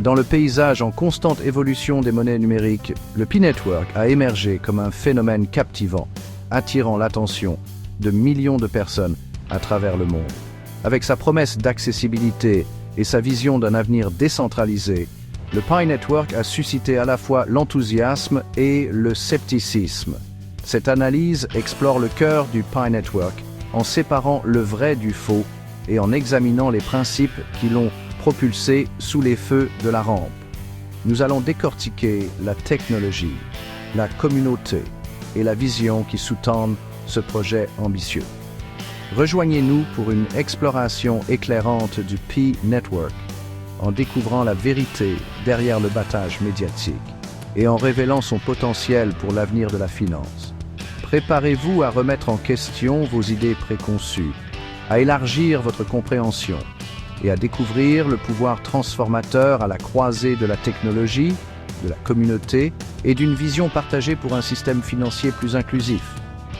Dans le paysage en constante évolution des monnaies numériques, le P-Network a émergé comme un phénomène captivant, attirant l'attention de millions de personnes à travers le monde. Avec sa promesse d'accessibilité et sa vision d'un avenir décentralisé, le P-Network a suscité à la fois l'enthousiasme et le scepticisme. Cette analyse explore le cœur du P-Network en séparant le vrai du faux et en examinant les principes qui l'ont propulsé sous les feux de la rampe. Nous allons décortiquer la technologie, la communauté et la vision qui sous-tendent ce projet ambitieux. Rejoignez-nous pour une exploration éclairante du P-Network, en découvrant la vérité derrière le battage médiatique et en révélant son potentiel pour l'avenir de la finance. Préparez-vous à remettre en question vos idées préconçues, à élargir votre compréhension et à découvrir le pouvoir transformateur à la croisée de la technologie, de la communauté et d'une vision partagée pour un système financier plus inclusif.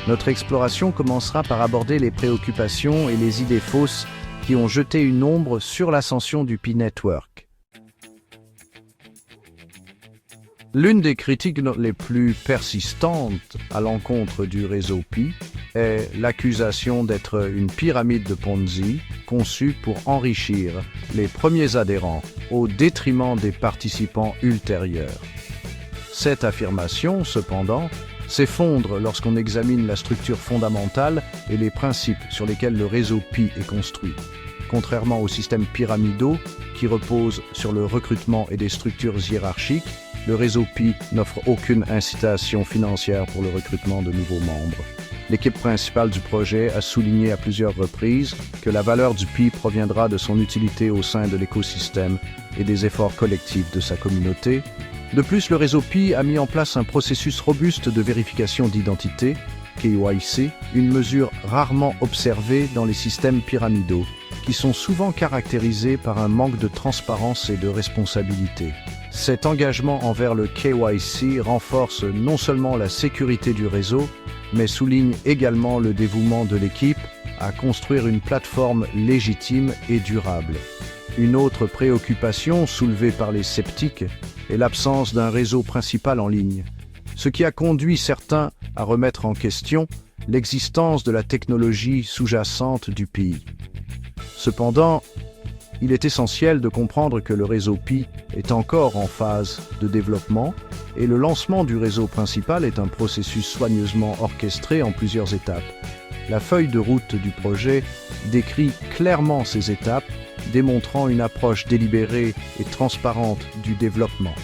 Notre exploration commencera par aborder les préoccupations et les idées fausses qui ont jeté une ombre sur l'ascension du P-Network. L'une des critiques les plus persistantes à l'encontre du réseau Pi est l'accusation d'être une pyramide de Ponzi conçue pour enrichir les premiers adhérents au détriment des participants ultérieurs. Cette affirmation, cependant, s'effondre lorsqu'on examine la structure fondamentale et les principes sur lesquels le réseau Pi est construit. Contrairement aux systèmes pyramidaux qui reposent sur le recrutement et des structures hiérarchiques, le réseau Pi n'offre aucune incitation financière pour le recrutement de nouveaux membres. L'équipe principale du projet a souligné à plusieurs reprises que la valeur du Pi proviendra de son utilité au sein de l'écosystème et des efforts collectifs de sa communauté. De plus, le réseau Pi a mis en place un processus robuste de vérification d'identité, KYC, une mesure rarement observée dans les systèmes pyramidaux, qui sont souvent caractérisés par un manque de transparence et de responsabilité. Cet engagement envers le KYC renforce non seulement la sécurité du réseau, mais souligne également le dévouement de l'équipe à construire une plateforme légitime et durable. Une autre préoccupation soulevée par les sceptiques est l'absence d'un réseau principal en ligne, ce qui a conduit certains à remettre en question l'existence de la technologie sous-jacente du Pi. Cependant, il est essentiel de comprendre que le réseau Pi est encore en phase de développement et le lancement du réseau principal est un processus soigneusement orchestré en plusieurs étapes. La feuille de route du projet décrit clairement ces étapes, démontrant une approche délibérée et transparente du développement.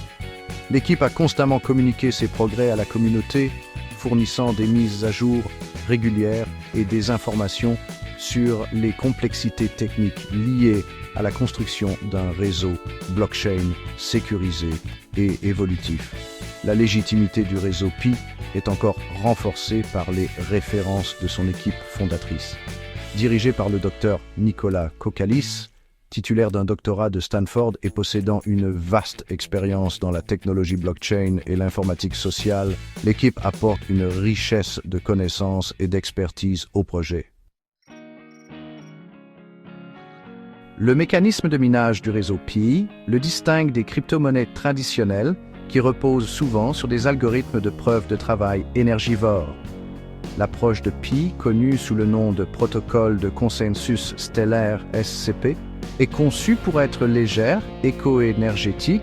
L'équipe a constamment communiqué ses progrès à la communauté, fournissant des mises à jour régulières et des informations sur les complexités techniques liées à la construction d'un réseau blockchain sécurisé et évolutif. La légitimité du réseau Pi est encore renforcée par les références de son équipe fondatrice. Dirigée par le docteur Nicolas Kokkalis, titulaire d'un doctorat de Stanford et possédant une vaste expérience dans la technologie blockchain et l'informatique sociale, l'équipe apporte une richesse de connaissances et d'expertise au projet. Le mécanisme de minage du réseau Pi le distingue des crypto-monnaies traditionnelles qui reposent souvent sur des algorithmes de preuve de travail énergivores. L'approche de Pi, connue sous le nom de protocole de consensus stellaire SCP, est conçue pour être légère, éco-énergétique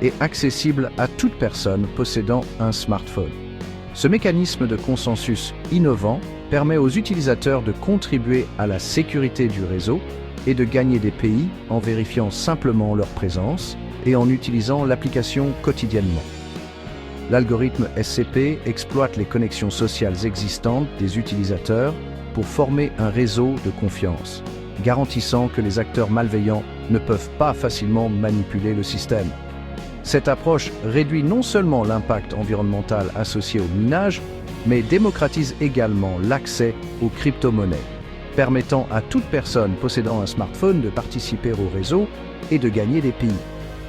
et accessible à toute personne possédant un smartphone. Ce mécanisme de consensus innovant permet aux utilisateurs de contribuer à la sécurité du réseau et de gagner des pays en vérifiant simplement leur présence et en utilisant l'application quotidiennement. L'algorithme SCP exploite les connexions sociales existantes des utilisateurs pour former un réseau de confiance, garantissant que les acteurs malveillants ne peuvent pas facilement manipuler le système. Cette approche réduit non seulement l'impact environnemental associé au minage, mais démocratise également l'accès aux crypto-monnaies, permettant à toute personne possédant un smartphone de participer au réseau et de gagner des pays.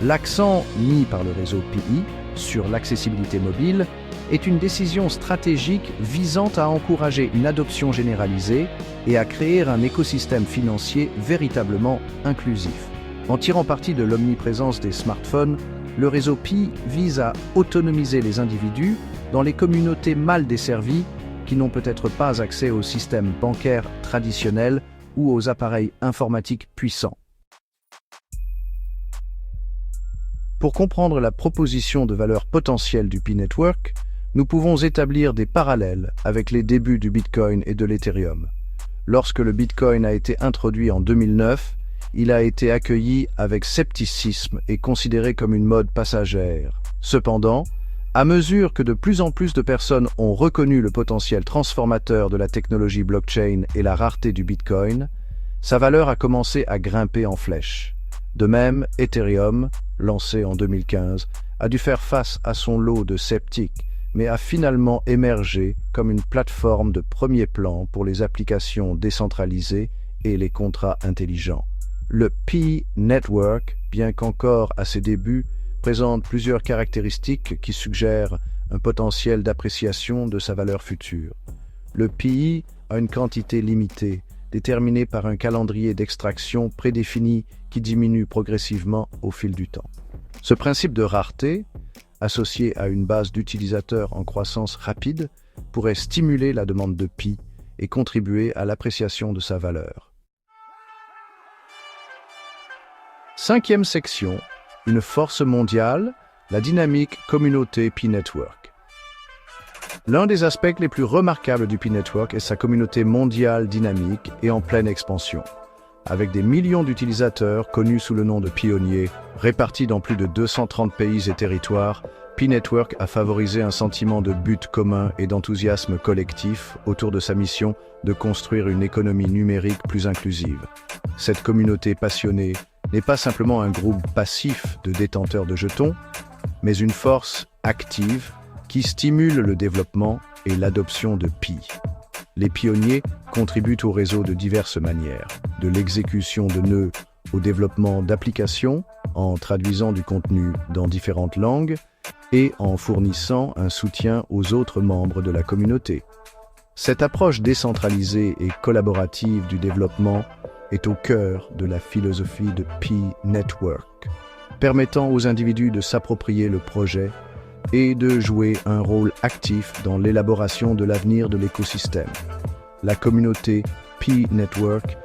L'accent mis par le réseau PI sur l'accessibilité mobile est une décision stratégique visant à encourager une adoption généralisée et à créer un écosystème financier véritablement inclusif. En tirant parti de l'omniprésence des smartphones, le réseau Pi vise à autonomiser les individus dans les communautés mal desservies qui n'ont peut-être pas accès aux systèmes bancaires traditionnels ou aux appareils informatiques puissants. Pour comprendre la proposition de valeur potentielle du Pi Network, nous pouvons établir des parallèles avec les débuts du Bitcoin et de l'Ethereum. Lorsque le Bitcoin a été introduit en 2009, il a été accueilli avec scepticisme et considéré comme une mode passagère. Cependant, à mesure que de plus en plus de personnes ont reconnu le potentiel transformateur de la technologie blockchain et la rareté du Bitcoin, sa valeur a commencé à grimper en flèche. De même, Ethereum, lancé en 2015, a dû faire face à son lot de sceptiques, mais a finalement émergé comme une plateforme de premier plan pour les applications décentralisées et les contrats intelligents. Le Pi Network, bien qu'encore à ses débuts, présente plusieurs caractéristiques qui suggèrent un potentiel d'appréciation de sa valeur future. Le Pi a une quantité limitée, déterminée par un calendrier d'extraction prédéfini qui diminue progressivement au fil du temps. Ce principe de rareté, associé à une base d'utilisateurs en croissance rapide, pourrait stimuler la demande de Pi et contribuer à l'appréciation de sa valeur. Cinquième section, une force mondiale, la dynamique communauté Pi Network. L'un des aspects les plus remarquables du Pi Network est sa communauté mondiale dynamique et en pleine expansion. Avec des millions d'utilisateurs connus sous le nom de pionniers, répartis dans plus de 230 pays et territoires, Pi Network a favorisé un sentiment de but commun et d'enthousiasme collectif autour de sa mission de construire une économie numérique plus inclusive. Cette communauté passionnée n'est pas simplement un groupe passif de détenteurs de jetons, mais une force active qui stimule le développement et l'adoption de Pi. Les pionniers contribuent au réseau de diverses manières, de l'exécution de nœuds au développement d'applications, en traduisant du contenu dans différentes langues et en fournissant un soutien aux autres membres de la communauté. Cette approche décentralisée et collaborative du développement est au cœur de la philosophie de Pi Network, permettant aux individus de s'approprier le projet et de jouer un rôle actif dans l'élaboration de l'avenir de l'écosystème. La communauté Pi Network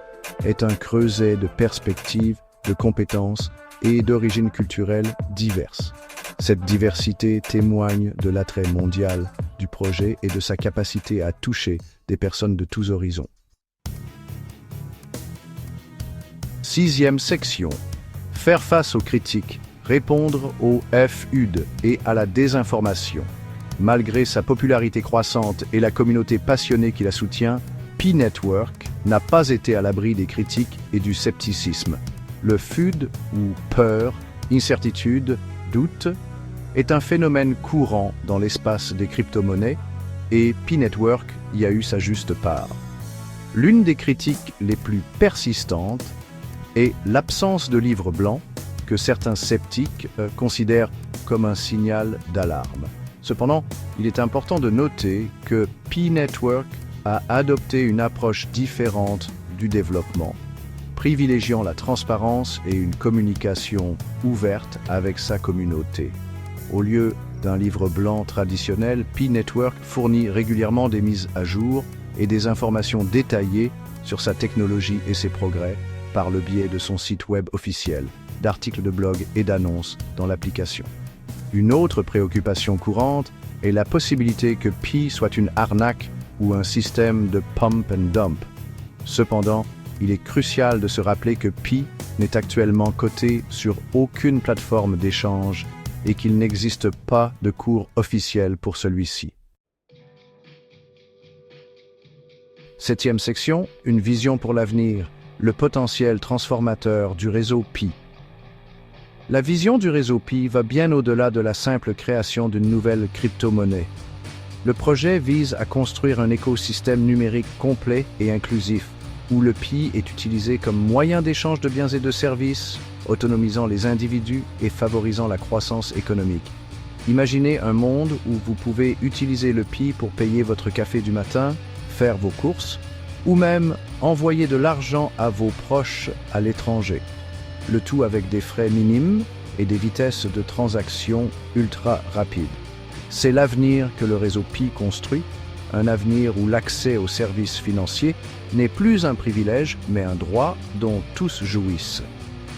est un creuset de perspectives, de compétences et d'origines culturelles diverses. Cette diversité témoigne de l'attrait mondial du projet et de sa capacité à toucher des personnes de tous horizons. Sixième section. Faire face aux critiques, répondre aux FUD et à la désinformation. Malgré sa popularité croissante et la communauté passionnée qui la soutient, Pi Network n'a pas été à l'abri des critiques et du scepticisme. Le FUD, ou peur, incertitude, doute, est un phénomène courant dans l'espace des crypto-monnaies et Pi Network y a eu sa juste part. L'une des critiques les plus persistantes est l'absence de livre blanc que certains sceptiques considèrent comme un signal d'alarme. Cependant, il est important de noter que Pi Network a adopté une approche différente du développement, privilégiant la transparence et une communication ouverte avec sa communauté. Au lieu d'un livre blanc traditionnel, Pi Network fournit régulièrement des mises à jour et des informations détaillées sur sa technologie et ses progrès par le biais de son site web officiel, d'articles de blog et d'annonces dans l'application. Une autre préoccupation courante est la possibilité que Pi soit une arnaque ou un système de pump and dump. Cependant, il est crucial de se rappeler que Pi n'est actuellement coté sur aucune plateforme d'échange et qu'il n'existe pas de cours officiel pour celui-ci. Septième section, une vision pour l'avenir, le potentiel transformateur du réseau Pi. La vision du réseau Pi va bien au-delà de la simple création d'une nouvelle crypto-monnaie. Le projet vise à construire un écosystème numérique complet et inclusif, où le Pi est utilisé comme moyen d'échange de biens et de services, autonomisant les individus et favorisant la croissance économique. Imaginez un monde où vous pouvez utiliser le Pi pour payer votre café du matin, faire vos courses, ou même envoyer de l'argent à vos proches à l'étranger. le tout avec des frais minimes et des vitesses de transaction ultra rapides. C'est l'avenir que le réseau Pi construit, un avenir où l'accès aux services financiers n'est plus un privilège, mais un droit dont tous jouissent.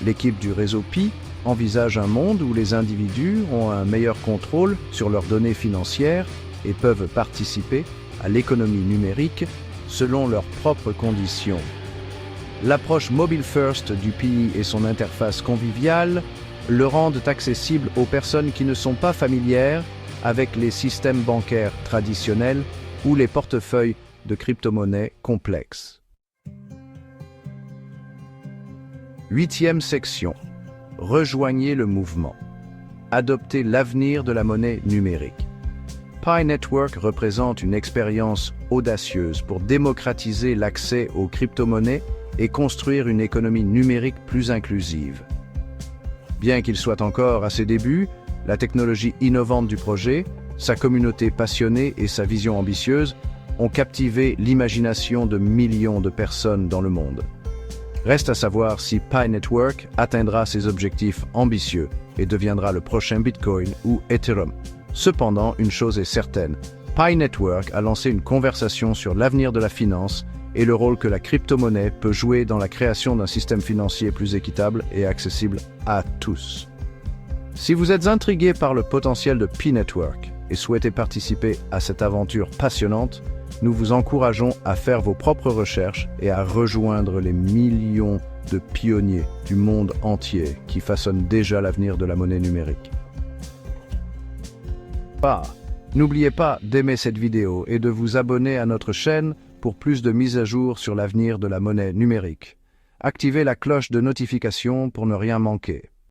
L'équipe du réseau Pi envisage un monde où les individus ont un meilleur contrôle sur leurs données financières et peuvent participer à l'économie numérique selon leurs propres conditions. L'approche mobile first du Pi et son interface conviviale le rendent accessible aux personnes qui ne sont pas familières avec les systèmes bancaires traditionnels ou les portefeuilles de crypto-monnaies complexes. 8e section. Rejoignez le mouvement. Adoptez l'avenir de la monnaie numérique. Pi Network représente une expérience audacieuse pour démocratiser l'accès aux crypto-monnaies et construire une économie numérique plus inclusive. Bien qu'il soit encore à ses débuts, la technologie innovante du projet, sa communauté passionnée et sa vision ambitieuse ont captivé l'imagination de millions de personnes dans le monde. Reste à savoir si Pi Network atteindra ses objectifs ambitieux et deviendra le prochain Bitcoin ou Ethereum. Cependant, une chose est certaine, Pi Network a lancé une conversation sur l'avenir de la finance et le rôle que la crypto-monnaie peut jouer dans la création d'un système financier plus équitable et accessible à tous. Si vous êtes intrigué par le potentiel de Pi Network et souhaitez participer à cette aventure passionnante, nous vous encourageons à faire vos propres recherches et à rejoindre les millions de pionniers du monde entier qui façonnent déjà l'avenir de la monnaie numérique. N'oubliez pas d'aimer cette vidéo et de vous abonner à notre chaîne pour plus de mises à jour sur l'avenir de la monnaie numérique. Activez la cloche de notification pour ne rien manquer.